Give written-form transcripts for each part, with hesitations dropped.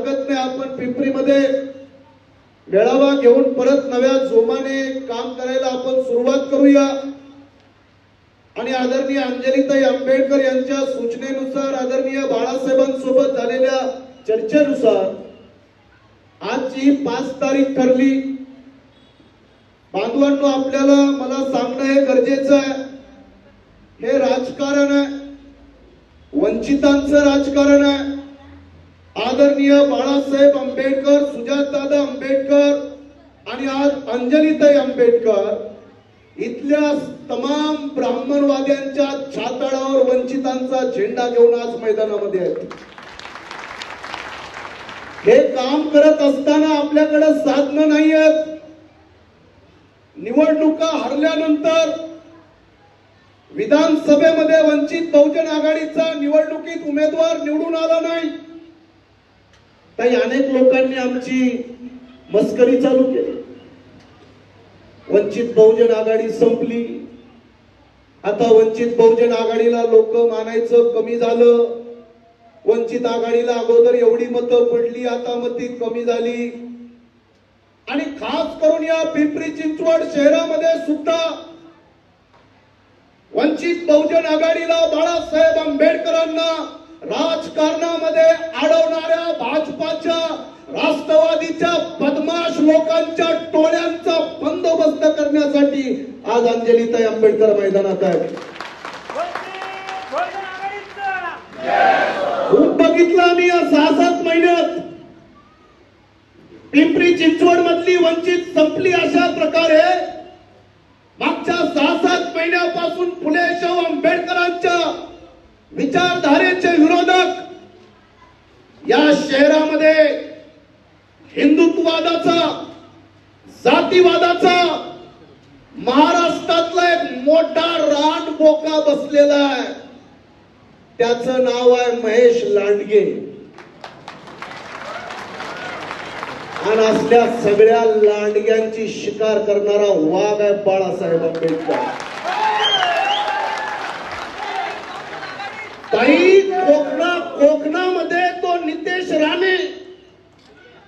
हरकत नाही. आपण पिंपरीमध्ये मेळावा घेऊन परत नव्या जोमाने काम करायला आपण सुरुवात करूया. आणि आदरणीय अंजलीताई आंबेडकर यांच्या सूचनेनुसार, आदरणीय बाळासाहेबांसोबत झालेल्या चर्चेनुसार आजची 5 तारीख ठरली. बांधवांनो, आपल्याला मला सांगणं हे गरजेचं आहे, हे राजकारण आहे, वंचितांचं राजकारण आहे. आदरणीय बाळासाहेब आंबेडकर, सुजातदादा आंबेडकर आणि आज अंजलीताई आंबेडकर इथल्या तमाम ब्राह्मणवाद्यांच्या छाताडावर वंचितांचा झेंडा घेऊन आज मैदानामध्ये आहेत. हे काम करत असताना आपल्याकडे साधनं नाही आहेत. निवडणुका हरल्यानंतर विधानसभेमध्ये वंचित बहुजन आघाडीचा निवडणुकीत उमेदवार निवडून आला नाही. काही अनेक लोकांनी आमची मस्करी चालू केली. वंचित बहुजन आघाडी संपली, आता वंचित बहुजन आघाडीला लोक मानायचं कमी झालं. वंचित आघाडीला अगोदर एवढी मतं पडली, आता मती कमी झाली. आणि खास करून या पिंपरी चिंचवड शहरामध्ये सुद्धा वंचित बहुजन आघाडीला, बाळासाहेब आंबेडकरांना राजकारणामध्ये अडवणाऱ्या भाजपाच्या, राष्ट्रवादीच्या बदमाश लोकांच्या टोळ्यांचा बंदोबस्त करण्यासाठी आज अंजलीताई आंबेडकर मैदानात आहे. खूप बघितलं आम्ही या 6-7 महिन्यात. पिंपरी चिंचवड मधली वंचित संपली अशा प्रकारे मागच्या 6-7 महिन्यापासून फुले शाहू आंबेडकरांच्या विचारधारेचे विरोधक या शहरामध्ये हिंदुत्ववादाचा, जातीवादाचा महाराष्ट्रातला एक मोठा रानबोका बसलेला आहे. त्याचं नाव आहे महेश लांडगे. आणि असल्या सगळ्या लांडग्यांची शिकार करणारा वाघ आहे बाळासाहेब आंबेडकर. काही कोकणामध्ये तो नितेश राणे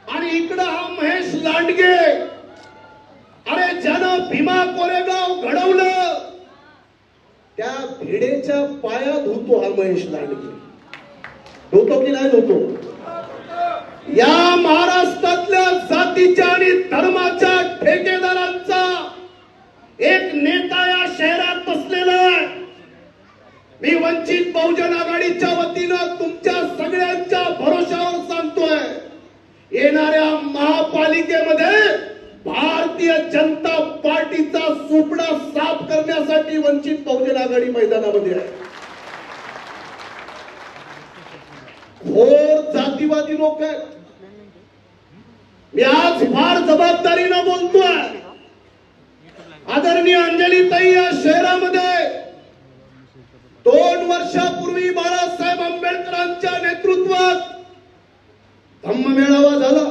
आणि इकडं हा महेश लांडगे. अरे ज्यानं भीमा कोरेगाव घडवलं त्या भिडेच्या पायात धुतो हा महेश लांडगे. धुतो की नाही धुतो? या महाराष्ट्रातल्या जातीच्या आणि धर्माच्या ठेकेदारांचा एक नेता या शहरात बसलेला आहे. मी वंचित बहुजन आघाडीच्या वतीनं तुमच्या सगळ्यांच्या भरोशावर सांगतोय, येणाऱ्या महापालिकेमध्ये भारतीय जनता पार्टीचा सुपडा साफ करण्यासाठी वंचित बहुजन आघाडी मैदानामध्ये आहे. घोर जातीवादी लोक आहेत. मी आज फार जबाबदारीनं बोलतोय. आदरणीय अंजलीताई या शहरामध्ये 2 वर्षापूर्वी बाळासाहेब आंबेडकरांच्या नेतृत्वात धम्ममेळावा झाला.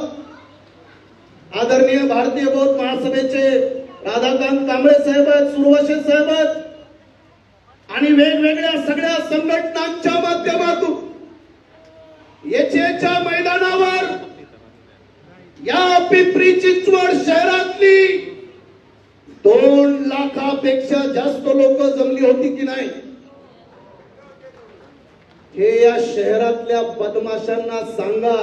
आदरणीय भारतीय बौद्ध महासभेचे राधाकांत कांबळे साहेब आहेत, सुरवशे साहेब आहेत आणि वेगवेगळ्या सगळ्या संघटनांच्या माध्यमातून येचेच्या मैदानावर या पिंपरी चिंचवड शहरातली 2 लाखापेक्षा जास्त लोक जमली होती की नाही? हे या शहरातल्या बदमाशांना सांगा.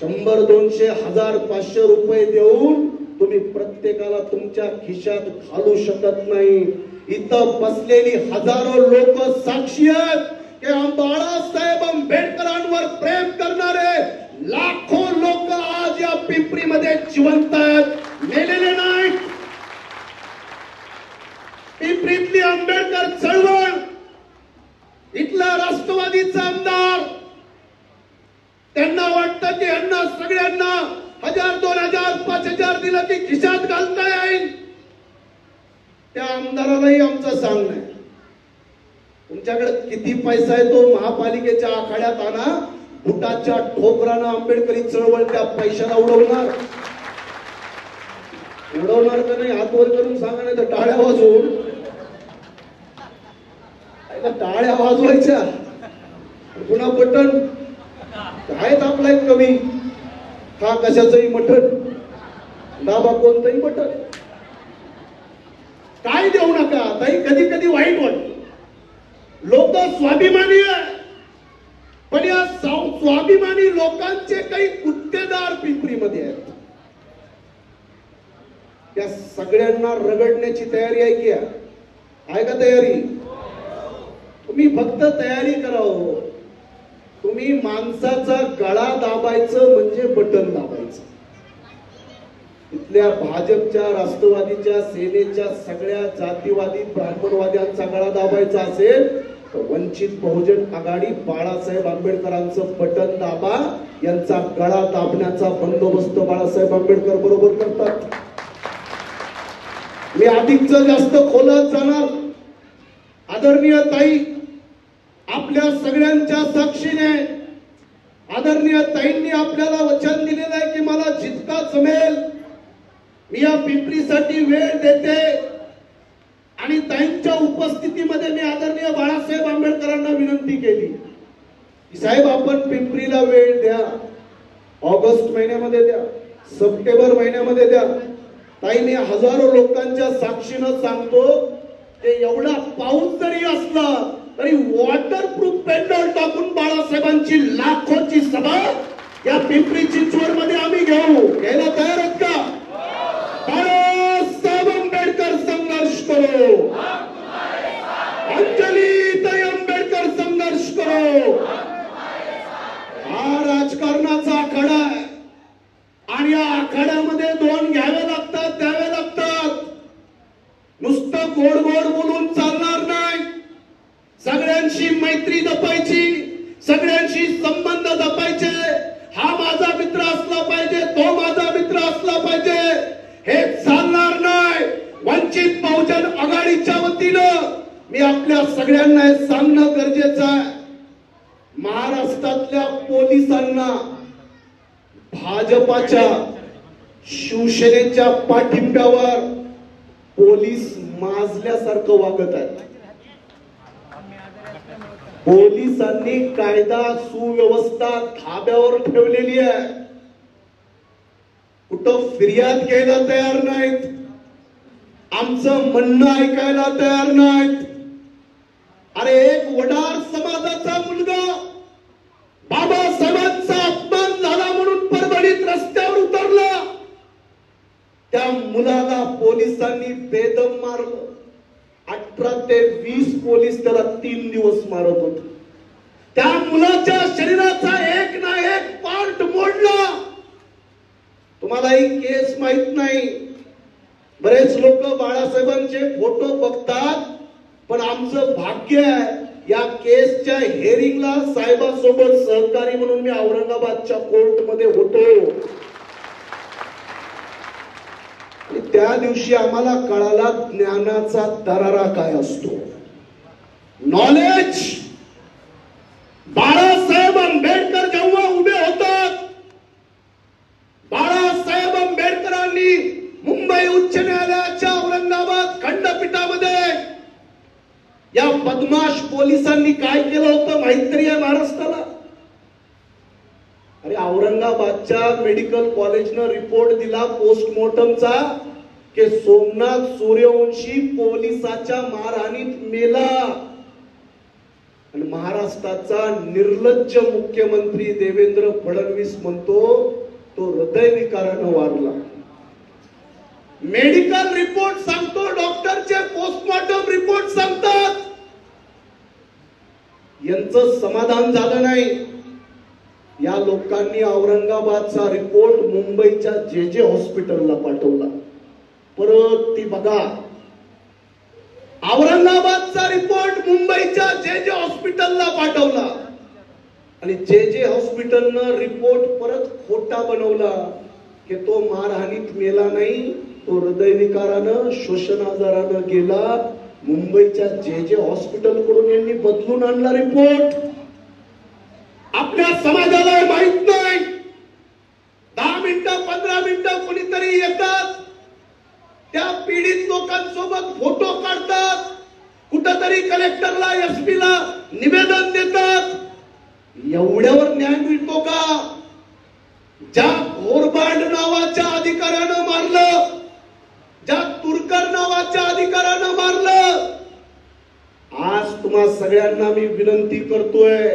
100, 200, 1000, 500 रुपये देऊन तुम्ही प्रत्येकाला तुमच्या खिशात घालू शकत नाही. इथं बसलेली हजारो लोक साक्षी आहेत की बाळासाहेब आंबेडकरांवर प्रेम करणारे लाखो लोक आज या पिंपरीमध्ये जिवंत आहेत, मेलेले नाहीत. पिंपरीतली आंबेडकर चळवळ, इथला राष्ट्रवादीचा आमदार, त्यांना वाटतं की यांना सगळ्यांना 1000, 2000, 5000 दिलं की खिशात घालता येईल. त्या आमदारालाही आमचं सांगणं आहे, तुमच्याकडे किती पैसा आहे तो महापालिकेच्या आखाड्यात आणा. बुटाच्या ठोकरानं आंबेडकरी चळवळ त्या पैशाला उडवणार का नाही? हात वर करून सांगा, नाही तर टाळ्या वाजवून. टाळ्या वाजवायच्या, पुन्हा बटन आहेत आपला एक कवी, खा कशाचंही मटण, दाबा कोणतंही बटन. काय देऊ नका. ताई कधी कधी वाईट वाटत. लोक स्वाभिमानी आहे, पण या स्वाभिमानी लोकांचे काही गुत्तेदार पिंपरीमध्ये आहेत. या सगळ्यांना रगडण्याची तयारी आहे की आहे का तयारी? तुम्ही फक्त तयारी करावं. तुम्ही माणसाचा गळा दाबायचं म्हणजे बटन दाबायचं. इथल्या भाजपच्या, राष्ट्रवादीच्या, सेनेच्या सगळ्या जातीवादी ब्राह्मणवाद्यांचा गळा दाबायचा असेल तर वंचित बहुजन आघाडी बाळासाहेब आंबेडकरांचं बटन दाबा. यांचा गळा दाबण्याचा बंदोबस्त बाळासाहेब आंबेडकर बरोबर करतात. मी अधिकच जास्त खोलात जाणार. आदरणीय ताई, आपल्या सगळ्यांच्या साक्षीने आदरणीय ताईंनी आपल्याला वचन दिलेलं आहे की मला जितका जमेल मी या पिंपरीसाठी वेळ देते. आणि ताईंच्या उपस्थितीमध्ये मी आदरणीय बाळासाहेब आंबेडकरांना विनंती केली की साहेब आपण पिंपरीला वेळ द्या. ऑगस्ट महिन्यामध्ये द्या, सप्टेंबर महिन्यामध्ये द्या. ताईने हजारो लोकांच्या साक्षीनं सांगतो की एवढा पाऊस जरी असला तरी वॉटरप्रूफ पेंडॉल टाकून बाळासाहेबांची लाखोची सभा या पिंपरी चिंचवड मध्ये आम्ही घ्यायला तयार आहोत का? बाळासाहेब आंबेडकर संघर्ष करो, अंजली ताई आंबेडकर संघर्ष करो. हा राजकारणाचा आखाडा आहे आणि या आखाड्यामध्ये दोन घ्यावे लागतात, द्यावे लागतात. नुसतं गोड गोड बोलून चालणार नाही. सगळ्यांशी मैत्री जपायची, सगळ्यांशी संबंध जपायचे. हा माझा मित्र असला पाहिजे, तो माझा मित्र असला पाहिजे, हे चालणार नाही. वंचित बहुजन आघाडीच्या वतीनं मी आपल्या सगळ्यांना हे सांगणं गरजेचं आहे. महाराष्ट्रातल्या पोलिसांना भाजपाच्या, शिवसेनेच्या पाठिंब्यावर पोलीस माजल्यासारखं वागत आहेत. पोलिसांनी कायदा सुव्यवस्था धाब्यावर ठेवलेली आहे. कुठं फिर्याद घ्यायला तयार नाहीत, आमचं म्हणणं ऐकायला तयार नाहीत. अरे एक वडार समाजाचा मुलगा बाबासाहेबांचा अपमान झाला म्हणून परभणीत रस्त्यावर उतरला. त्या मुलाला पोलिसांनी बेदम मारलं. 18 ते 20 पोलीस त्याला 3 दिवस मारत होते. त्या मुलाच्या शरीराचा एक ना एक पार्ट मोडला. तुम्हाला ही केस माहित नाही. बरेच लोक बाळासाहेबांचे फोटो बघतात, पण आमचं भाग्य आहे या केसच्या हेअरिंगला साहेबांसोबत सहकारी म्हणून मी औरंगाबादच्या कोर्टमध्ये होतो. त्या दिवशी आम्हाला कळाला ज्ञानाचा दरारा काय असतो. नॉलेज. बाळासाहेब आंबेडकर जेव्हा उभे होतात, बाळासाहेब आंबेडकरांनी मुंबई उच्च न्यायालयाच्या औरंगाबाद खंडपीठामध्ये या बदमाश पोलिसांनी काय केलं होतं माहित तरी आहे महाराष्ट्राला? अरे औरंगाबादच्या मेडिकल कॉलेजनं रिपोर्ट दिला पोस्टमॉर्टमचा की सोमनाथ सूर्यवंशी पोलिसाच्या मारहाणीत मेला. आणि महाराष्ट्राचा निर्लज्ज मुख्यमंत्री देवेंद्र फडणवीस म्हणतो तो हृदयविकारानं वारला. मेडिकल रिपोर्ट सांगतो, डॉक्टरचे पोस्टमॉर्टम रिपोर्ट सांगतात. यांचं समाधान झालं नाही. या लोकांनी औरंगाबादचा रिपोर्ट मुंबईच्या जे हॉस्पिटलला पाठवला. परत ती बघा, औरंगाबादचा रिपोर्ट मुंबईच्या जे हॉस्पिटलला पाठवला आणि जे हॉस्पिटलनं रिपोर्ट परत खोटा बनवला की तो मारहाणीत मेला नाही, तो हृदयविकारानं श्वसन आजारानं गेला. मुंबईच्या जे हॉस्पिटल कडून यांनी बदलून आणला रिपोर्ट. आपल्या समाजाला माहित नाही. 10 मिनिटं 15 मिनिटं कोणीतरी येतात, त्या पीडित लोकांसोबत फोटो काढतात, कुठंतरी कलेक्टरला, एसपीला निवेदन देतात. एवढ्यावर न्याय मिळतो का? ज्या घोरबांड नावाच्या अधिकाऱ्यानं मारलं, ज्या तुरकर नावाच्या अधिकाऱ्यानं मारलं, आज तुम्हा सगळ्यांना मी विनंती करतोय,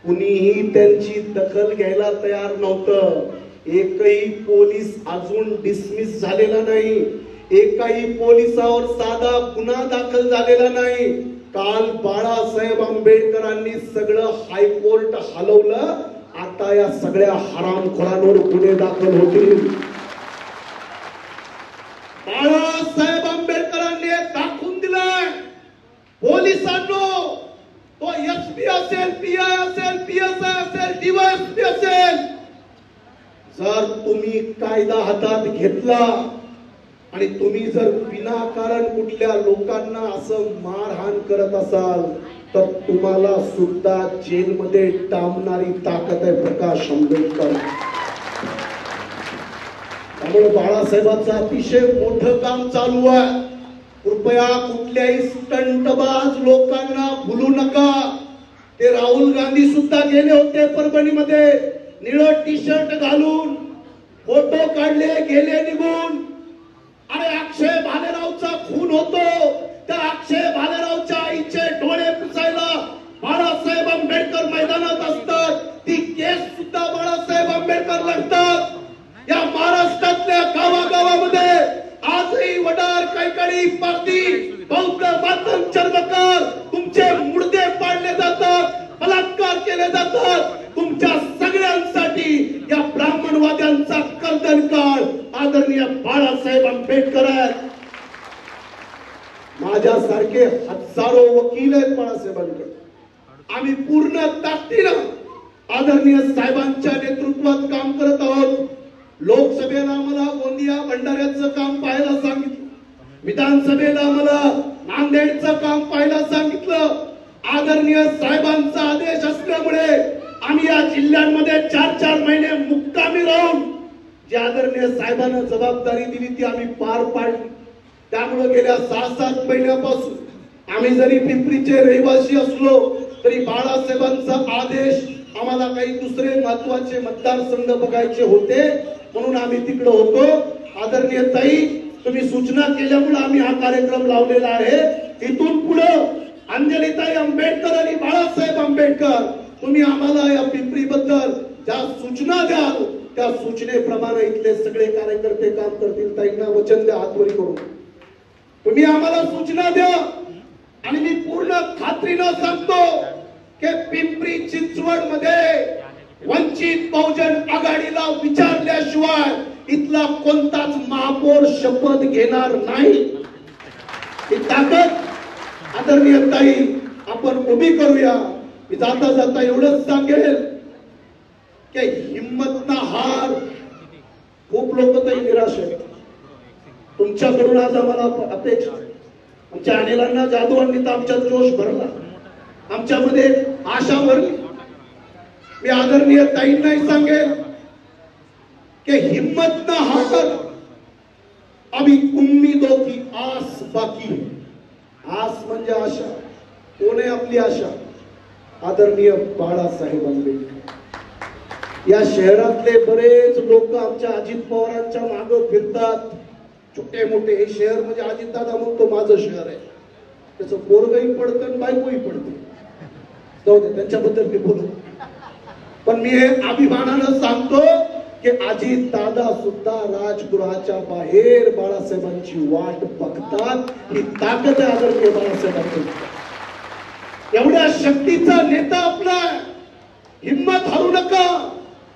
कुणीही त्यांची दखल घ्यायला तयार नव्हतं. एकही पोलीस अजून डिसमिस झालेला नाही, एकाही पोलिसावर साधा गुन्हा दाखल झालेला नाही. काल बाळासाहेब आंबेडकरांनी सगळं हायकोर्ट हलवलं. आता या सगळ्या हरामखोरांवर गुन्हे दाखल होतील. बाळासाहेब आंबेडकरांनी दाखवून दिलाय पोलिसांनो, तो एसपी असेल, पीआय असेल, पीएसआय असेल, डीवायएसपी असेल, जर तुम्ही कायदा हातात घेतला आणि तुम्ही जर विनाकारण कुठल्या लोकांना असं मारहाण करत असाल तर तुम्हाला सुद्धा जेलमध्ये टांबणारी ताकद आहे प्रकाश आंबेडकर. त्यामुळे बाळासाहेबांचं अतिशय मोठं काम चालू आहे. कृपया कुठल्याही स्टंटबाज लोकांना भुलू नका. ते राहुल गांधी सुद्धा गेले होते परभणीमध्ये, निळं टी शर्ट घालून फोटो काढले, गेले निघून. अरे अक्षय भालेरावचा खून होतो, त्या अक्षय भालेरावच्या आईचे डोळे पुसायला बाळासाहेब आंबेडकर मैदानात असतात. ती केस सुद्धा बाळासाहेब आंबेडकर लढतात. या महाराष्ट्रातल्या गावागावामध्ये आजही वडार, कैकडी, पारधी, बौद्ध, मातंग, चर्मकार तुमचे मुडदे पाडले जातात, बलात्कार केले जातात. तुमच्या सगळ्यांसाठी या ब्राह्मणवाद्यांचा कर्दन काळ आदरणीय बाळासाहेब आंबेडकर आहेत. माझ्यासारखे हजारो वकील आहेत बाळासाहेबांकडे. आम्ही पूर्ण ताकदीनं आदरणीय साहेबांच्या नेतृत्वात काम करत आहोत. लोकसभेला आम्हाला गोंदिया भंडाऱ्याचं काम पाहायला सांगितलं, विधानसभेला आम्हाला नांदेडचं काम पाहायला सांगितलं. आदरणीय साहेबांचा आदेश असल्यामुळे आम्ही या जिल्ह्यांमध्ये 4-4 महिने मुक्कामी राहून जी आदरणीय साहेबांना जबाबदारी दिली ती आम्ही पार पाडली. त्यामुळे गेल्या 6-7 महिन्यापासून आम्ही जरी पिंपरीचे रहिवासी असलो तरी बाळासाहेबांचा आदेश आम्हाला काही दुसरे महत्वाचे मतदारसंघ बघायचे होते म्हणून आम्ही तिकडे होतो. आदरणीय ताई, तुम्ही सूचना केल्यामुळे आम्ही हा कार्यक्रम लावलेला आहे. इथून पुढे अंजलीताई आंबेडकर आणि बाळासाहेब आंबेडकर तुम्ही आम्हाला या पिंपरी बद्दल ज्या सूचना द्याल त्या सूचनेप्रमाणे इथले सगळे कार्यकर्ते काम करतील. ताईंना वचन द्या, हातवरी करून तुम्ही आम्हाला सूचना द्या आणि मी पूर्ण खात्रीनं सांगतो की पिंपरी चिंचवड मध्ये वंचित बहुजन आघाडीला विचारल्याशिवाय इथला कोणताच महापौर शपथ घेणार नाही. ही ताकद आदरणीय ताई आपण उभी करूया. मी जाता जाता एवढंच सांगेल की हिम्मत ना हार. खूप लोक तरी निराश आहेत. तुमच्याकडून आज आम्हाला अपेक्षा, आमच्या अनिलांना, जाधवांनी तर आमच्यात जोश भरला, आमच्यामध्ये आशा भरली. मी आदरणीय ताईंनाही सांगेल कि हिम्मत ना हार, अभी उम्मीदों की आस बाकी है. आस म्हणजे आशा. कोण आहे आपली आशा? आदरणीय बाळासाहेब आंबेडकर. या शहरातले बरेच लोक आमच्या अजित पवारांच्या मागे फिरतात. छोटे मोठे. हे शहर म्हणजे अजितदादा म्हणतो माझं शहर आहे, त्याचं पोरगही पडतं आणि बायकोही पडते. जाऊ दे, त्यांच्याबद्दल मी बोलू. पण मी हे अभिमानानं सांगतो की अजित दादा सुद्धा राजगृहाच्या बाहेर बाळासाहेबांची वाट बघतात. ही ताकद आहे आदरणीय बाळासाहेबांची. एवढ्या शक्तीचा नेता आपला. हिम्मत हरू नका.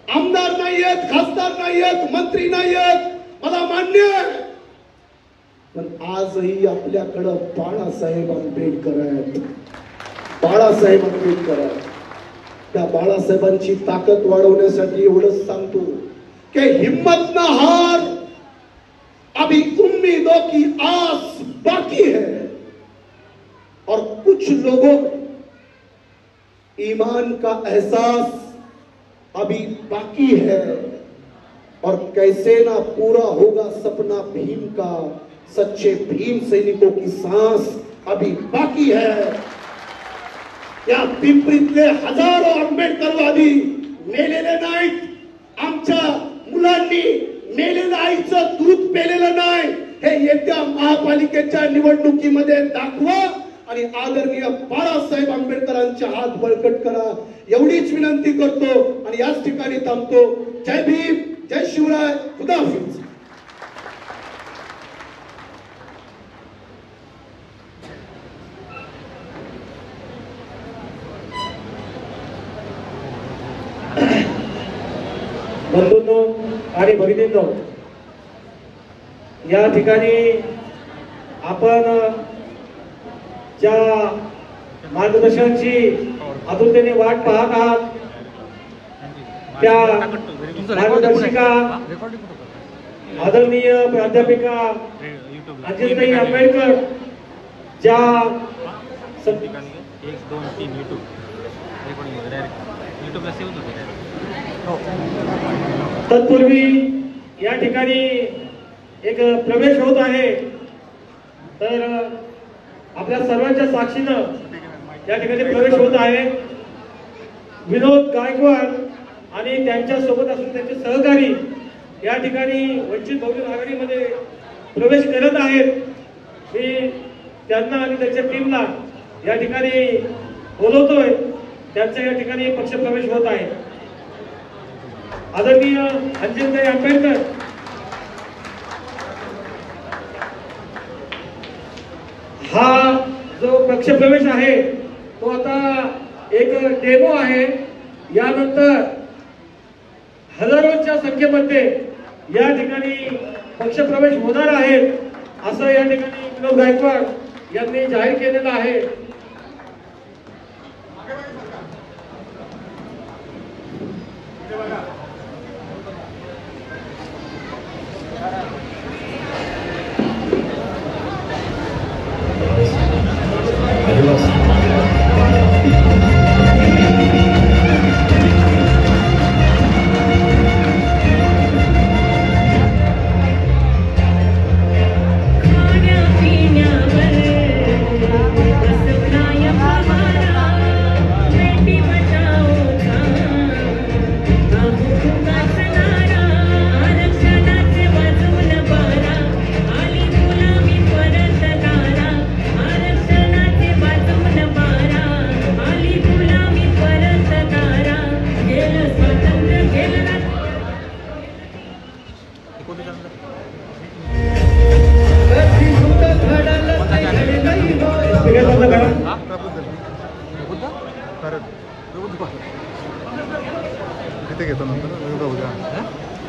आमदार नाहीयेत, खासदार नाहीयेत, मंत्री नाहीयेत, मला मान्य आहे, पण आजही आपल्याकडं बाळासाहेब आंबेडकर आहेत. बाळासाहेब आंबेडकर आहेत. त्या बाळासाहेबांची ताकद वाढवण्यासाठी एवढंच सांगतो कि हिम्मत ना हार, अभी उम्मीदों की आस बाकी है और कुछ लोगों में ईमान का एहसास अभी बाकी है और कैसे ना पूरा होगा सपना भीम का, सच्चे भीम सैनिकों की सांस अभी बाकी है. या पिंपरीतले हजारो आंबेडकरवादी मेलेले नाहीत. आमच्या लोकांनी मेलेल्या आईचं दूध पेलेलं नाही हे येत्या महापालिकेच्या निवडणुकीमध्ये दाखवा आणि आदरणीय बाळासाहेब आंबेडकरांचे हात बळकट करा एवढीच विनंती करतो आणि याच ठिकाणी थांबतो. जय भीम, जय शिवराय, खुदा हाफिज. बंधूंनो आणि भगिनींनो, या ठिकाणी आपण ज्या मार्गदर्शनाची आतुरतेने वाट पाहत आहात त्या मार्गदर्शिका आदरणीय प्राध्यापिका अंजलीताई आंबेडकर ज्या तत्पूर्वी या ठिकाणी एक प्रवेश होत आहे. तर आपल्या सर्वांच्या साक्षीनं या ठिकाणी प्रवेश होत आहे. विनोद गायकवाड आणि त्यांच्या सोबत असून त्यांचे सहकारी या ठिकाणी वंचित बहुजन आघाडीमध्ये प्रवेश करत आहेत. मी त्यांना आणि त्यांच्या टीमला या ठिकाणी बोलवतोय. त्यांचा या ठिकाणी पक्षप्रवेश होत आहे. आदरणीय अंजलीताई आंबेडकर हा जो पक्षप्रवेश आहे तो आता एक डेमो आहे. यानंतर हजारोच्या संख्येमध्ये या ठिकाणी पक्षप्रवेश होणार आहेत असं या ठिकाणी विनोद गायकवाड यांनी जाहीर केलेलं आहे.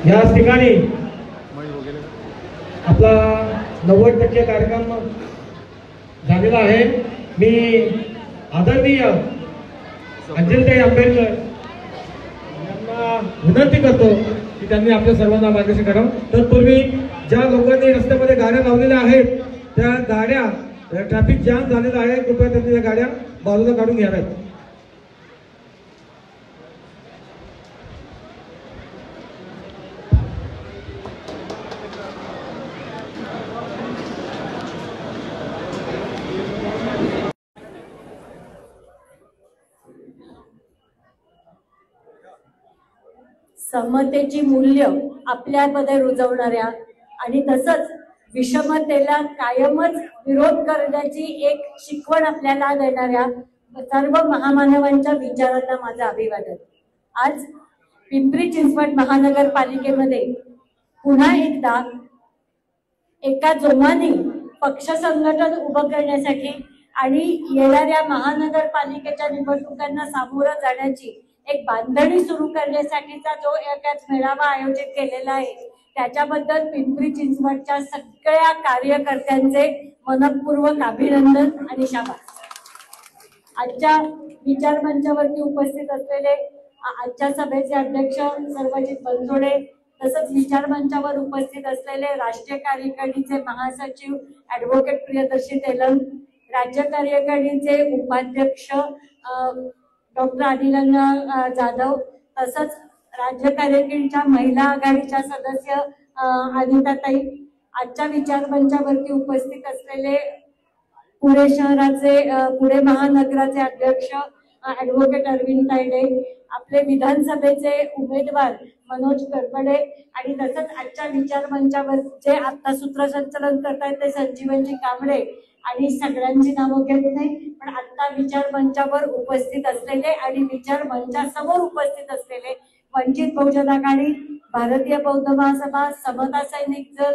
याच ठिकाणी आपला 90% कार्यक्रम झालेला आहे. मी आदरणीय अंजलीताई आंबेडकर यांना विनंती करतो की त्यांनी आपल्या सर्वांना मार्गदर्शन करावं. तत्पूर्वी ज्या लोकांनी रस्त्यामध्ये गाड्या लावलेल्या आहेत त्या गाड्या ट्रॅफिक जाम झालेला आहे, कृपया त्यांनी त्या गाड्या बाजूला काढून घ्याव्यात. समतेची मूल्य आपल्यामध्ये रुजवणाऱ्या आणि तसंच विषमतेला कायमच विरोध करण्याची एक शिकवण आपल्याला देणाऱ्या सर्व महामानवांच्या विचारांना माझं अभिवादन. आज पिंपरी चिंचवड महानगरपालिकेमध्ये पुन्हा एकदा एका जोमाने पक्ष संघटन उभं करण्यासाठी आणि येणाऱ्या महानगरपालिकेच्या निवडणुकांना सामोरं जाण्याची एक बांधणी सुरू करण्यासाठीचा जो एकाच मेळावा आयोजित केलेला आहे त्याच्याबद्दल पिंपरी चिंचवडच्या सगळ्या कार्यकर्त्यांचे मनपूर्वक अभिनंदन आणि शाबास. आजच्या विचारमंचावरती उपस्थित असलेले आजच्या सभेचे अध्यक्ष सर्वजित बनसोडे, तसंच विचारमंचावर उपस्थित असलेले राष्ट्रीय कार्यकारिणीचे महासचिव ॲडव्होकेट प्रियदर्शी तेलंग, राज्य कार्यकारिणीचे उपाध्यक्ष डॉक्टर अनिलअण्णा जाधव, तसंच राज्य कार्यकारिणीच्या महिला आघाडीच्या सदस्य अनिताताई, आजच्या विचारमंचावरती उपस्थित असलेले पुणे शहराचे पुणे महानगराचे अध्यक्ष ऍडव्होकेट अरविंद तायडे, आपले विधानसभेचे उमेदवार मनोज करपडे आणि तसंच आजच्या विचार मंचावर जे आता सूत्रसंचलन करतायत ते संजीवनजी कांबळे आणि सगळ्यांची नावं घेत नाही, पण आता विचार मंचावर उपस्थित असलेले आणि विचार मंचासमोर उपस्थित असलेले वंचित बहुजन आघाडी, भारतीय बौद्ध महासभा, समता सैनिक दल,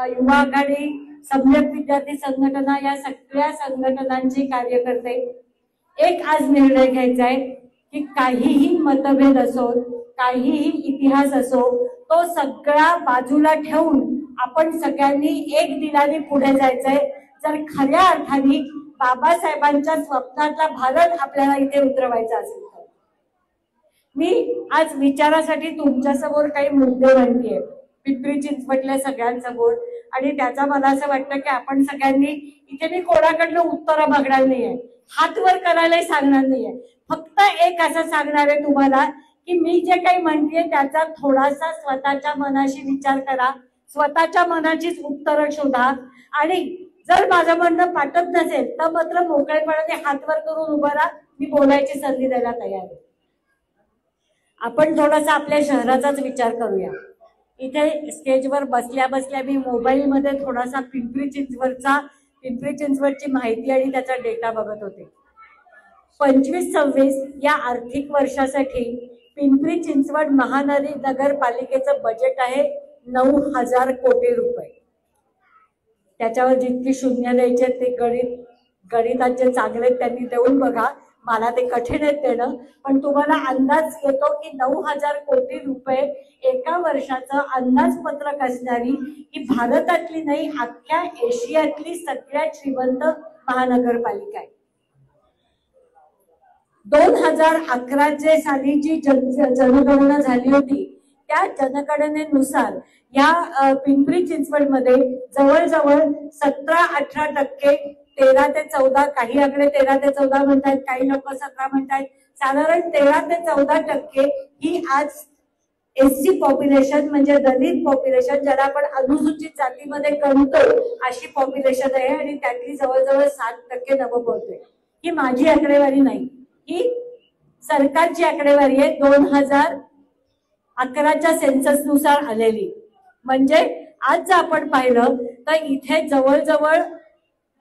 युवा आघाडी, सम्यक विद्यार्थी संघटना या सगळ्या संघटनांचे कार्यकर्ते एक आज निर्णय घ्यायचा आहे की काहीही मतभेद असो, काहीही इतिहास असो, तो सगळा बाजूला ठेवून आपण सगळ्यांनी एक दिलाने पुढे जायचंय जर खऱ्या अर्थाने बाबासाहेबांच्या स्वप्नातला भारत आपल्याला इथे उतरवायचा असेल तर. मी आज विचारासाठी तुमच्यासमोर काही मुद्दे मांडतीये पिंपरी चिंचवडल्या सगळ्यांसमोर, आणि त्याचा मला असं वाटतं की आपण सगळ्यांनी इथे मी कोणाकडनं उत्तरं बघणार नाहीये, हात वर करायलाही सांगणार नाहीये, फक्त एक असं सांगणार आहे तुम्हाला की मी जे काही म्हणतेय त्याचा थोडासा स्वतःच्या मनाशी विचार करा, स्वतःच्या मनाचीच उत्तरं शोधा, आणि जर माझं म्हणणं पाठत नसेल तर मात्र मोकळेपणाने हात वर करून उभं राहा, मी बोलायची संधी द्यायला तयार आहे. आपण थोडासा आपल्या शहराचाच विचार करूया. इथे स्टेजवर बसल्या बसल्या मी मोबाईल मध्ये थोडासा पिंपरी चिंचवडची माहिती आणि त्याचा डेटा बघत होते. 25-26 या आर्थिक वर्षासाठी पिंपरी चिंचवड महानगरपालिकेचं बजेट आहे 9,000 कोटी रुपये. त्याच्यावर जितकी शून्य द्यायचे ते गणिताचे चांगले त्यांनी देऊन बघा, मला ते कठीण आहे देणं, पण तुम्हाला अंदाज येतो की 9,000 कोटी रुपये एका वर्षाचं अंदाजपत्रक असणारी ही भारतातली नाही अख्ख्या एशियातली सगळ्यात श्रीमंत महानगरपालिका आहे. 2011 साली जी जनगणना झाली होती त्या जनगणनेनुसार या पिंपरी चिंचवडमध्ये जवळजवळ 17-18%, 13 ते 14, काही आकडे 13 ते 14 म्हणतात, काही लोक 17 म्हणतात, साधारण 13 ते 14% ही आज एससी पॉप्युलेशन म्हणजे दलित पॉप्युलेशन ज्याला आपण अनुसूचित जातीमध्ये गणतो अशी पॉप्युलेशन आहे, आणि त्यातली जवळजवळ 7% नवबौद्ध. ही माझी आकडेवारी नाही, ही सरकारची आकडेवारी आहे 2011च्या सेन्सस नुसार आलेली. म्हणजे आज जर आपण पाहिलं तर इथे जवळजवळ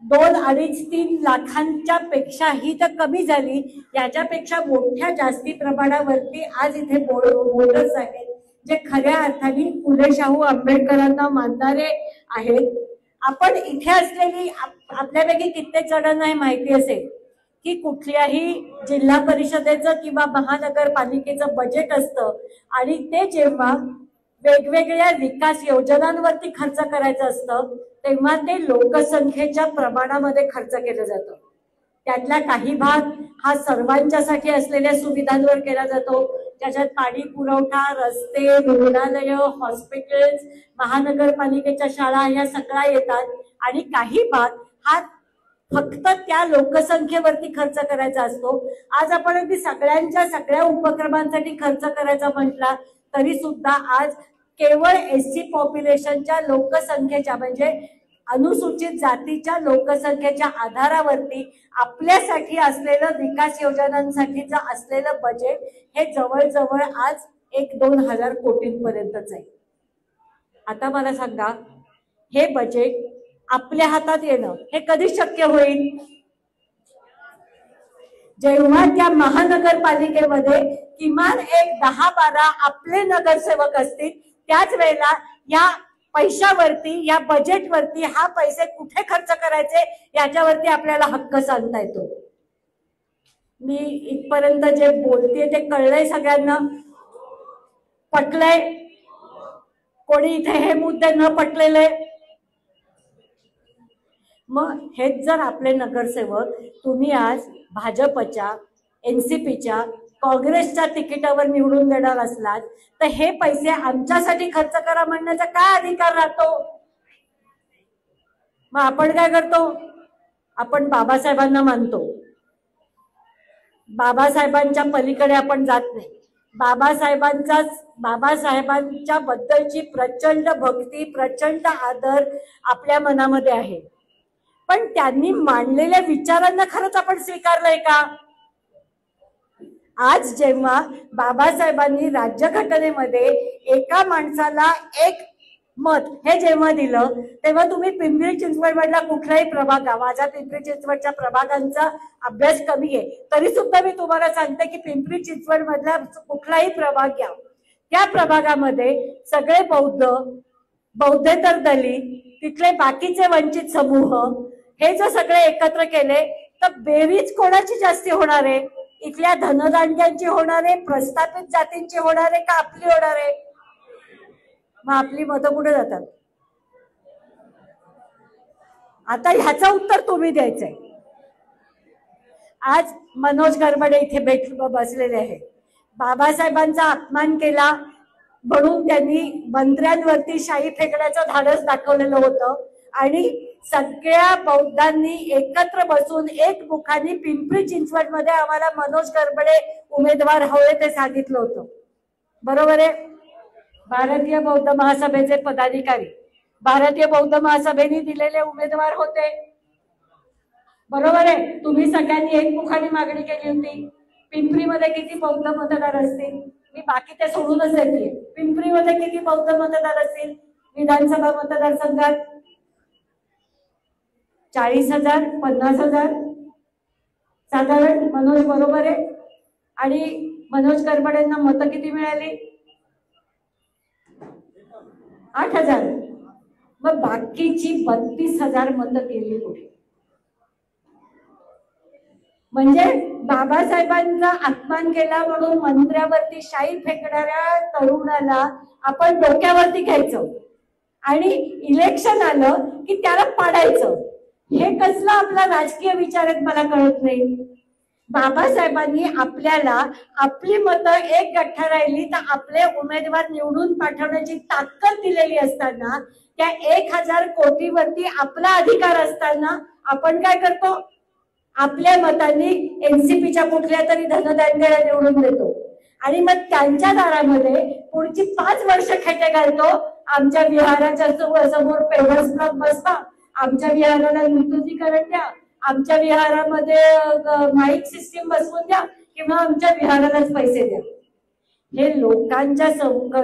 2-2.5-3 लाखांच्या पेक्षाही तर कमी झाली, याच्यापेक्षा मोठ्या जास्ती प्रमाणावरती आज इथे वोटर्स आहेत जे खऱ्या अर्थाने फुले शाहू आंबेडकरांना मानणारे आहेत. आपण इथे असलेली आपल्यापैकी कित्येक जणांना हे माहिती असेल की कुठल्याही जिल्हा परिषदेचं किंवा महानगरपालिकेचं बजेट असतं आणि ते जेव्हा वेगवेगळ्या विकास योजनांवरती खर्च करायचं असतं तेव्हा ते लोकसंख्येच्या प्रमाणामध्ये खर्च केलं जातं. त्यातला काही भाग हा सर्वांच्यासाठी असलेल्या सुविधांवर केला जातो, त्याच्यात पाणी पुरवठा, रस्ते, रुग्णालय, हॉस्पिटल्स, महानगरपालिकेच्या शाळा या सगळ्या येतात, आणि काही भाग हा फक्त त्या लोकसंख्येवरती खर्च करायचा असतो. आज आपण अगदी सगळ्या उपक्रमांसाठी खर्च करायचा म्हटला तरी सुद्धा आज केवळ एससी पॉप्युलेशनच्या लोकसंख्येच्या म्हणजे अनुसूचित जातीच्या लोकसंख्येच्या आधारावरती आपल्यासाठी असलेलं विकास योजनांसाठीचं असलेलं बजेट हे जवळजवळ आज 1-2 हजार कोटींपर्यंतच आहे. आता मला सांगा, हे बजेट आपल्या हातात येणं हे कधी शक्य होईल? जेव्हा त्या महानगरपालिकेमध्ये किमान एक 10-12 आपले नगरसेवक असतील, त्याच वेळेला या पैशावरती, या बजेटवरती हा पैसे कुठे खर्च करायचे याच्यावरती आपल्याला हक्क सांगता येतो. मी इथपर्यंत जे बोलते ते कळलंय सगळ्यांना? पटलंय? कोणी इथे हे मुद्दे न पटलेले? मग हेच जर आपले नगरसेवक तुम्ही आज भाजपच्या, एनसीपीच्या, काँग्रेसच्या तिकिटावर निवडून देणार असलात तर हे पैसे आमच्यासाठी खर्च करा म्हणण्याचा काय अधिकार राहतो? मग आपण काय करतो? आपण बाबासाहेबांना मानतो, बाबासाहेबांच्या पलीकडे आपण जात नाही. बाबासाहेबांच्या बद्दलची प्रचंड भक्ती, प्रचंड आदर आपल्या मनामध्ये आहे, पण त्यांनी मांडलेल्या विचारांना खरंच आपण स्वीकारलंय का? आज जेव्हा बाबासाहेबांनी राज्यघटनेमध्ये एका माणसाला एक मत हे जेव्हा दिलं, तेव्हा तुम्ही पिंपरी चिंचवड मधला कुठलाही प्रभाग, माझा पिंपरी चिंचवडच्या प्रभागांचा अभ्यास कमी आहे, तरी सुद्धा मी तुम्हाला सांगते की पिंपरी चिंचवड मधला कुठलाही प्रभाग घ्या, त्या प्रभागामध्ये सगळे बौद्धेतर दलित, तिथले बाकीचे वंचित समूह हे जर सगळे एकत्र केले तर बेरीज कोणाची जास्ती होणार आहे? इथल्या धनदांड्यांची होणार आहे, प्रस्थापित जातींची होणार आहे का आपली होणार आहे? मग आपली मतं कुठे जातात? आता ह्याचं उत्तर तुम्ही द्यायचंय. आज मनोज गरबडे इथे बसलेले आहे. बाबासाहेबांचा अपमान केला म्हणून त्यांनी मंत्र्यांवरती शाई फेकण्याचं धाडस दाखवलेलं होतं आणि सगळ्या बौद्धांनी एकत्र बसून एक मुखाने पिंपरी चिंचवड मध्ये आम्हाला मनोज गरबडे उमेदवार हवे ते सांगितलं होतं. बरोबर आहे? भारतीय बौद्ध महासभेचे पदाधिकारी भारतीय बौद्ध महासभेने दिलेले उमेदवार होते. बरोबर आहे? तुम्ही सगळ्यांनी एक मुखाने मागणी केली होती. पिंपरीमध्ये किती बौद्ध मतदार असतील? मी बाकी ते सोडूनच देते. पिंपरीमध्ये किती बौद्ध मतदार असतील विधानसभा मतदारसंघात? 40,000 50,000 साधारण. मनोज बरोबर आहे? आणि मनोज गरबडेंना मतं किती मिळाली? 8,000. मग बाकीची 32,000 मतं गेली कुठे? म्हणजे बाबासाहेबांचा अपमान केला म्हणून मंत्र्यावरती शाई फेकणाऱ्या तरुणाला आपण डोक्यावरती घ्यायचं आणि इलेक्शन आलं की त्याला पाडायचं. हे कसलं आपला राजकीय विचार आहेत मला कळत नाही. बाबासाहेबांनी आपल्याला आपली मतं एक गठ्ठा राहिली तर आपले उमेदवार निवडून पाठवण्याची ताकद दिलेली असताना, त्या 1,000 कोटीवरती आपला अधिकार असताना आपण काय करतो? आपल्या मतांनी एनसीपीच्या कुठल्या तरी धनदांड्याला निवडून देतो आणि मग त्यांच्या दारामध्ये पुढची 5 वर्ष खेटे घालतो. आमच्या विहाराच्या समोर पेवर्स ब्लॉक बसवा, आमच्या विहाराला विद्युतीकरण द्या, आमच्या विहारामध्ये माईक सिस्टीम बसवून द्या किंवा आमच्या विहारालाच पैसे द्या. हे लोकांच्या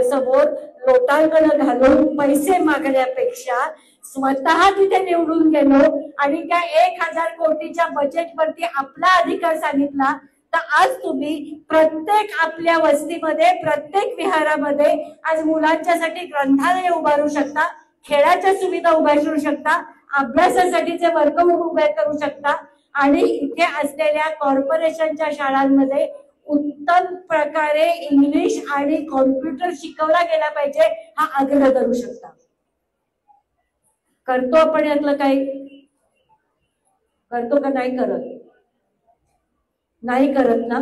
समोर लोटांगण घालून पैसे मागण्यापेक्षा स्वतः तिथे निवडून गेलो आणि त्या 1,000 कोटीच्या बजेटवरती आपला अधिकार सांगितला, तर आज तुम्ही प्रत्येक आपल्या वस्तीमध्ये, प्रत्येक विहारामध्ये आज मुलांच्यासाठी ग्रंथालय उभारू शकता, खेळाच्या सुविधा उभारू शकता, अभ्यासासाठीचे वर्ग उभे करू शकता आणि इथे असलेल्या कॉर्पोरेशनच्या शाळांमध्ये उत्तम प्रकारे इंग्लिश आणि कॉम्प्युटर शिकवला गेला पाहिजे हा आग्रह करू शकता. करतो आपण यातलं काही? करतो का नाही करत? नाही करत ना.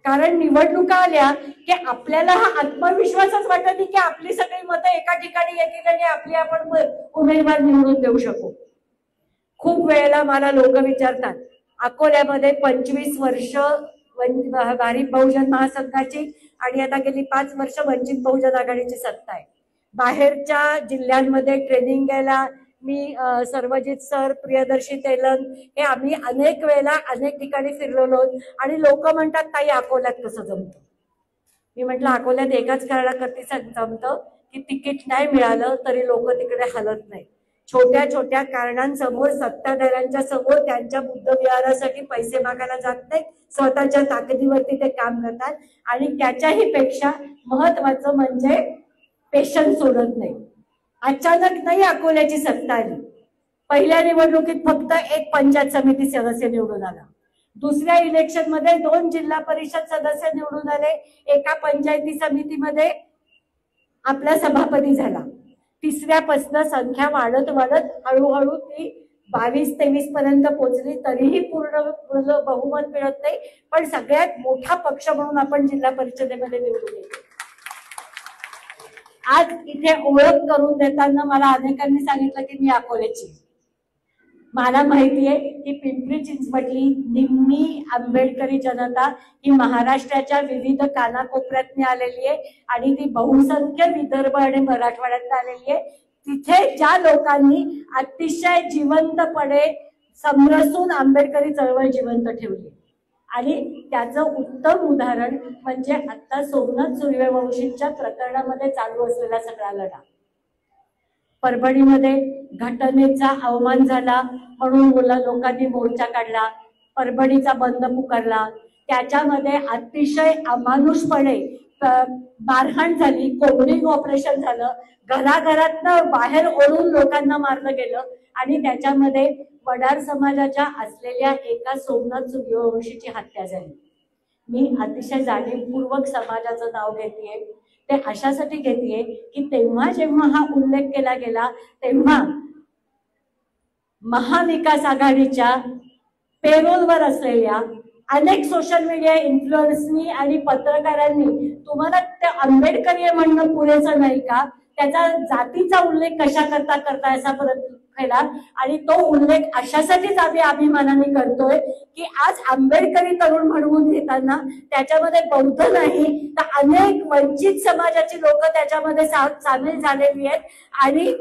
कारण निवडणुका आल्या की आपल्याला हा आत्मविश्वासच वाटत नाही की आपली सगळी मतं एका ठिकाणी येतील आणि आपली आपण उमेदवार निवडून देऊ शकू. खूप वेळेला मला लोक विचारतात, अकोल्यामध्ये 25 वर्ष भारिप बहुजन महासंघाची आणि आता गेली 5 वर्ष वंचित बहुजन आघाडीची सत्ता आहे. बाहेरच्या जिल्ह्यांमध्ये ट्रेनिंग घ्यायला मी सर्वजित सर, प्रियदर्शी तेलन हे आम्ही अनेक वेळेला अनेक ठिकाणी फिरलेलो आणि लोक म्हणतात ताई अकोल्यात कसं जमतं? मी म्हटलं अकोल्यात एकाच कारणाकरती जमतं की तिकीट नाही मिळालं तरी लोक तिकडे हलत नाही. छोट्या छोट्या कारणांसमोर सत्ताधाऱ्यांच्या समोर त्यांच्या बुद्ध विहारासाठी पैसे मागायला जात नाही, स्वतःच्या ताकदीवरती ते काम करतात आणि त्याच्याही पेक्षा महत्वाचं म्हणजे पेशन्स सोडत नाही. अचानक नाही अकोल्याची सत्ता आली. पहिल्या निवडणुकीत फक्त एक पंचायत समिती सदस्य निवडून आला. दुसऱ्या इलेक्शन मध्ये 2 जिल्हा परिषद सदस्य निवडून आले. एका पंचायती समितीमध्ये आपला सभापती झाला. तिसऱ्यापासून संख्या वाढत वाढत हळूहळू ती 22-23 पर्यंत पोहोचली. तरीही पूर्ण बहुमत मिळत नाही, पण सगळ्यात मोठा पक्ष म्हणून आपण जिल्हा परिषदेमध्ये निवडून येतो. आज इथे ओळख करून देताना मला अनेकांनी सांगितलं की मी अकोल्याची. मला माहिती आहे की पिंपरी चिंचवडली निम्मी आंबेडकरी जनता ही महाराष्ट्राच्या विविध कानाकोपऱ्यातून आलेली आहे आणि ती बहुसंख्य विदर्भ आणि मराठवाड्यात आलेली आहे. तिथे ज्या लोकांनी अतिशय जिवंतपणे समरसून आंबेडकरी चळवळ जिवंत ठेवली. आणि त्याचं उत्तम उदाहरण म्हणजे आता सोमनाथ सूर्यवंशींच्या प्रकरणामध्ये चालू असलेला सगळा लढा. परभणीमध्ये घटनेचा अवमान झाला म्हणून लोकांनी मोर्चा काढला, परभणीचा बंद पुकारला, त्याच्यामध्ये अतिशय अमानुषपणे मारहाण झाली, कोंबडिंग ऑपरेशन झालं, घराघरातनं बाहेर ओढून लोकांना मारलं गेलं आणि त्याच्यामध्ये वडार समाजाच्या असलेल्या एका सोमनाथ सूर्यवंशीची हत्या झाली. मी अतिशय जाणीवपूर्वक समाजाचं नाव घेतेय, ते अशासाठी घेतेय की तेव्हा जेव्हा हा उल्लेख केला गेला तेव्हा महाविकास आघाडीच्या पेरोलवर असलेल्या अनेक सोशल मीडिया इन्फ्लुएन्सनी आणि पत्रकारांनी तुम्हाला ते आंबेडकरी म्हणणं पुरेसं नाही का, त्याचा जातीचा उल्लेख कशा करता असा परत केला. आणि तो उल्लेख अशासाठीच आम्ही अभिमानाने करतोय की आज आंबेडकरी तरुण म्हणून घेताना त्याच्यामध्ये बौद्ध नाही तर अनेक वंचित समाजाची लोक त्याच्यामध्ये सामील झालेली आहेत. आणि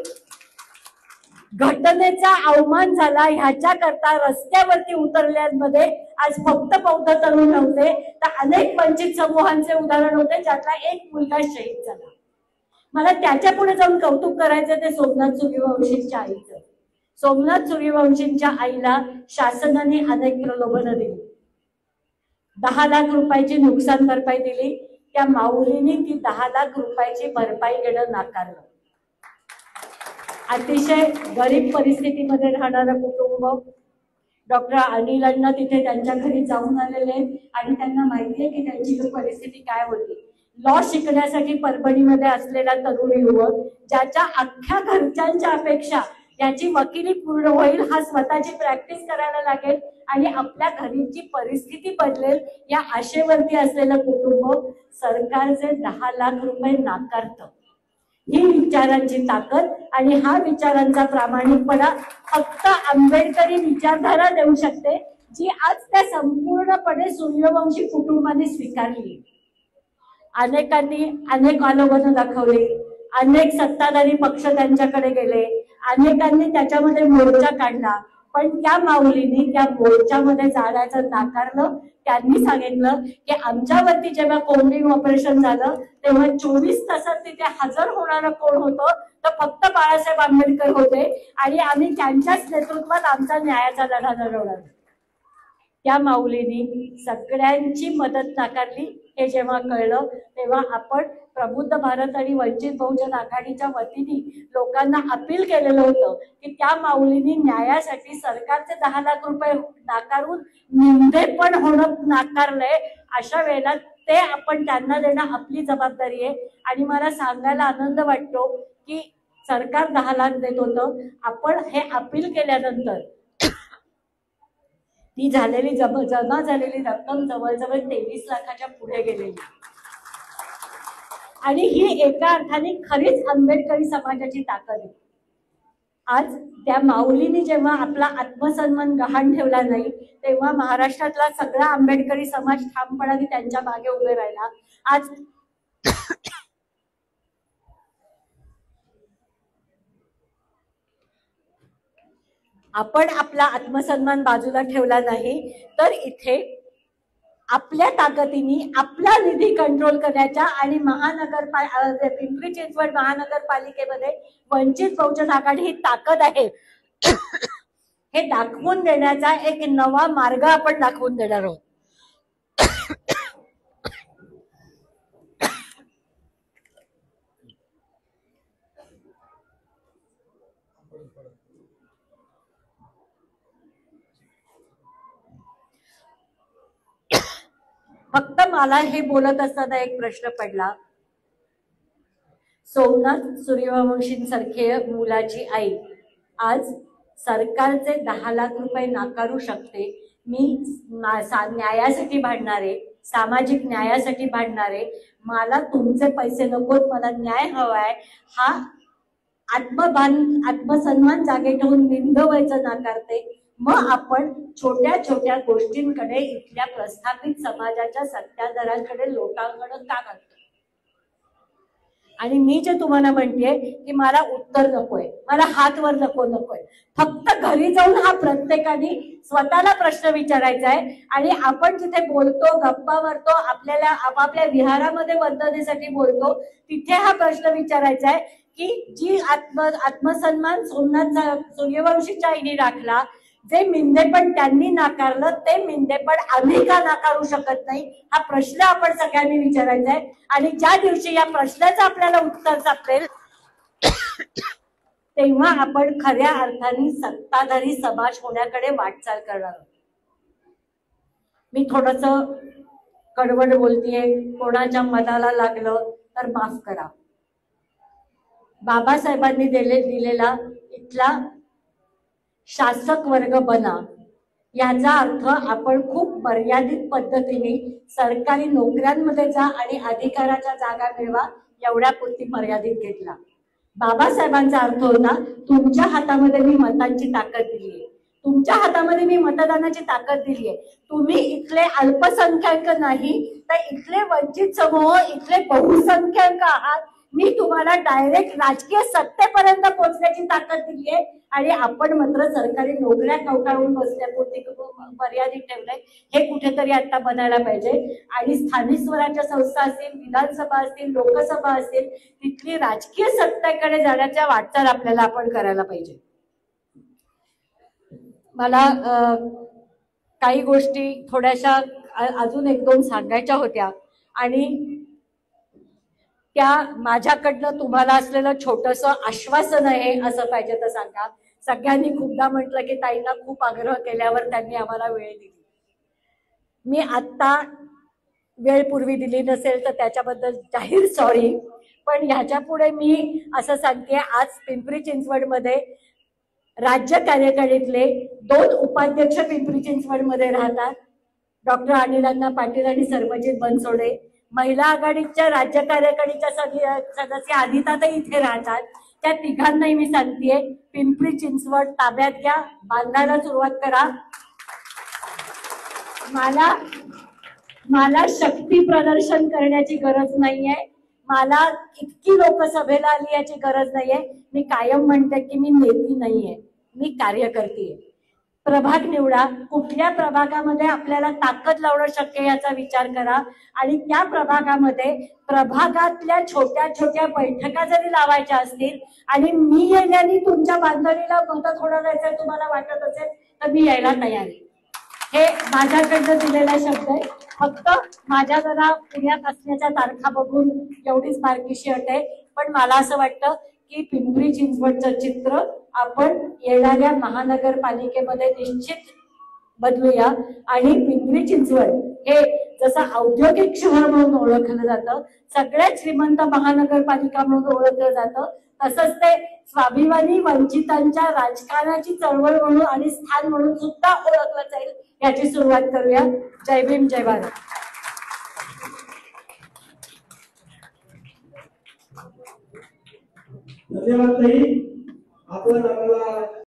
घटनेचा अवमान झाला ह्याच्या करता रस्त्यावरती उतरल्यांमध्ये आज फक्त बौद्ध तरुण नव्हते तर अनेक वंचित समूहांचे उदाहरण होते, ज्यातला एक मुलगा शहीद झाला. मला त्याच्या पुढे जाऊन कौतुक करायचं ते सोमनाथ सूर्यवंशींच्या आईचं. सोमनाथ सूर्यवंशींच्या आईला शासनाने अनेक प्रलोभनं दिली, 10 लाख रुपयाची नुकसान भरपाई दिली. त्या माऊलीने ती 10 लाख रुपयाची भरपाई घेणं नाकारलं. अतिशय गरीब परिस्थितीमध्ये राहणारं कुटुंब. डॉक्टर अनिल अण्णा तिथे त्यांच्या घरी जाऊन आलेले आणि त्यांना माहितीये की त्यांची परिस्थिती काय होती. लॉ शिकण्यासाठी परभणीमध्ये असलेला तरुण युवक ज्याच्या अख्ख्या घरच्यांच्या अपेक्षा याची वकिली पूर्ण होईल, हा स्वतःची प्रॅक्टिस करायला लागेल आणि आपल्या घरीची परिस्थिती बदलेल या आशेवरती असलेलं कुटुंब सरकारचे 10 लाख रुपये नाकारतं. ही विचारांची ताकद आणि हा विचारांचा प्रामाणिकपणा फक्त आंबेडकरी विचारधारा देऊ शकते, जी आज त्या संपूर्णपणे सूर्यवंशी कुटुंबाने स्वीकारली. अनेकांनी अनेक आलोकनं दाखवली, अनेक सत्ताधारी पक्ष त्यांच्याकडे गेले, अनेकांनी त्याच्यामध्ये मोर्चा काढला, पण त्या माऊलींनी त्या मोर्चामध्ये जाण्याचं नाकारलं. त्यांनी सांगितलं की आमच्यावरती जेव्हा कोंबडिंग ऑपरेशन झालं तेव्हा 24 तासात तिथे हजर होणारं कोण होतं तर फक्त बाळासाहेब आंबेडकर होते आणि आम्ही त्यांच्याच नेतृत्वात आमचा न्यायाचा लढा लढवला. त्या माऊलींनी सगळ्यांची मदत नाकारली. हे जेव्हा कळलं तेव्हा आपण प्रबुद्ध भारत आणि वंचित बहुजन आघाडीच्या वतीने लोकांना अपील केलेलं होतं की त्या माऊलींनी न्यायासाठी सरकारचे 10 लाख रुपये नाकारून निंदेपण होणं नाकारलंय. अशा वेळेला ते आपण त्यांना देणं आपली जबाबदारी आहे. आणि मला सांगायला आनंद वाटतो की सरकार 10 लाख देत होतं, आपण हे अपील केल्यानंतर ती झालेली जमा झालेली रक्कम जवळजवळ 23 लाखाच्या पुढे गेलेली. आणि ही एका अर्थाने खरीच आंबेडकरी समाजाची ताकद आहे. आज त्या माऊलीने जेव्हा आपला आत्मसन्मान गहाण ठेवला नाही तेव्हा महाराष्ट्रातला सगळा आंबेडकरी समाज ठामपणाने त्यांच्या मागे उभे राहिला. आज आपण आपला आत्मसन्मान बाजूला ठेवला नाही तर इथे आपल्या ताकदीने आपला निधी कंट्रोल करण्याच्या आणि पिंपरी चिंचवड महानगरपालिकेमध्ये वंचित बहुजन आघाडी ही ताकद आहे हे दाखवून देण्याचा एक नवा मार्ग आपण दाखवून देणार आहोत. फक्त मला हे बोलत असताना एक प्रश्न पडला, सोमनाथ सूर्यवंशींसारखे मुलाची आई आज सरकारचे 10 लाख रुपये नाकारू शकते. मी न्यायासाठी भांडणारे, सामाजिक न्यायासाठी भांडणारे, मला तुमचे पैसे नकोत, मला न्याय हवाय, हा आत्मसन्मान जागे ठेवून निंदवायचं नाकारते. मग आपण छोट्या छोट्या गोष्टींकडे इथल्या प्रस्थापित समाजाच्या सत्ताधाऱ्यांकडे लोटांकडे का करतो. आणि मी जे तुम्हाला म्हणतेय की मला उत्तर नकोय, मला हातवर नकोय, फक्त घरी जाऊन हा प्रत्येकाने स्वतःला प्रश्न विचारायचा आहे. आणि आपण जिथे बोलतो, गप्पा मारतो, आपल्याला आपापल्या विहारामध्ये वंदनेसाठी बोलतो, तिथे हा प्रश्न विचारायचा आहे की जी आत्मसन्मान सोमनाथ सूर्यवंशीच्या आईने राखला, जे मिंदेपण त्यांनी नाकारलं, ते मिंदेपण आम्ही का नाकारू शकत नाही, हा प्रश्न आपण सगळ्यांनी विचारायचा आहे. आणि ज्या दिवशी या प्रश्नाचं आपल्याला उत्तर सापडेल तेव्हा आपण खऱ्या अर्थाने सत्ताधारी समाज होण्याकडे वाटचाल करणार आहोत. मी थोडस कडवड बोलतीये, कोणाच्या मनाला लागलं तर माफ करा. बाबासाहेबांनी दिलेला इथला शासक वर्ग बना, याचा अर्थ आपण खूप मर्यादित पद्धतीने सरकारी नोकऱ्यांमध्ये जा आणि अधिकाराच्या जागा मिळवा एवढ्यापुरती मर्यादित घेतला. बाबासाहेबांचा अर्थ होता तुमच्या हातामध्ये मी मतांची ताकद दिलीये, तुमच्या हातामध्ये मी मतदानाची ताकद दिलीये. तुम्ही इथले अल्पसंख्याक नाही तर इथले वंचित समूह, इथले बहुसंख्याक आहात. मी तुम्हाला डायरेक्ट राजकीय सत्तेपर्यंत पोहोचण्याची ताकद दिली आहे. आणि आपण मात्र सरकारी नोकऱ्या कवटाळून बसण्यापुरती मर्यादित ठेवलंय. हे कुठेतरी आता बनायला पाहिजे. आणि स्थानिक स्वराज्य संस्था असतील, विधानसभा असतील, लोकसभा असतील, तिथली राजकीय सत्तेकडे जाण्याच्या वाटचाल आपल्याला आपण करायला पाहिजे. मला काही गोष्टी थोड्याशा अजून एक दोन सांगायच्या होत्या आणि त्या माझ्याकडनं तुम्हाला असलेलं छोटस आश्वासन आहे असं पाहिजे तर सांगा. सगळ्यांनी खूपदा म्हटलं की ताईंना खूप आग्रह केल्यावर त्यांनी आम्हाला वेळ दिली. मी आत्ता वेळ पूर्वी दिली नसेल तर त्याच्याबद्दल जाहीर सॉरी. पण ह्याच्या पुढे मी असं सांगते, आज पिंपरी चिंचवडमध्ये राज्य कार्यकारिणीतले 2 उपाध्यक्ष पिंपरी चिंचवडमध्ये राहतात, डॉक्टर अनिल पाटील आणि सर्वजित बनसोडे. महिला आघाडीच्या राज्य कार्यकारिणीच्या सदस्य आदिताताई इथे राहतात. त्या तिघांनाही मी सांगतेय, पिंपरी चिंचवड ताब्यात घ्या, बांधायला सुरुवात करा. मला शक्ती प्रदर्शन करण्याची गरज नाहीये, मला इतकी लोक सभेला आली याची गरज नाहीये. मी कायम म्हणते की मी नेती नाहीये, मी कार्यकर्ती आहे. प्रभाग निवडा, कुठल्या प्रभागामध्ये आपल्याला ताकद लावणं शक्य याचा विचार करा. आणि त्या प्रभागामध्ये प्रभागातल्या छोट्या छोट्या बैठका जरी लावायच्या असतील आणि मी येण्याने तुमच्या बांधणीला मदत होणार आहे तुम्हाला वाटत असेल तर मी यायला तयार आहे. हे माझ्याकडनं दिलेला शब्द आहे. फक्त माझ्या जरा पुण्यात असण्याच्या तारखा बघून एवढीच बारकीशी अट आहे. पण मला असं वाटतं की पिंपरी चिंचवडचं चित्र आपण येणाऱ्या महानगरपालिकेमध्ये निश्चित बदलूया. आणि पिंपरी चिंचवड हे जसं औद्योगिक शहर म्हणून ओळखलं जातं, सगळ्यात श्रीमंत महानगरपालिका म्हणून ओळखलं जातं, तसंच ते स्वाभिमानी वंचितांच्या राजकारणाची चळवळ म्हणून आणि स्थान म्हणून सुद्धा ओळखलं जाईल. याची सुरुवात करूया. जय भीम, जय भारत. धन्यवाद ताई. आपण आपल्याला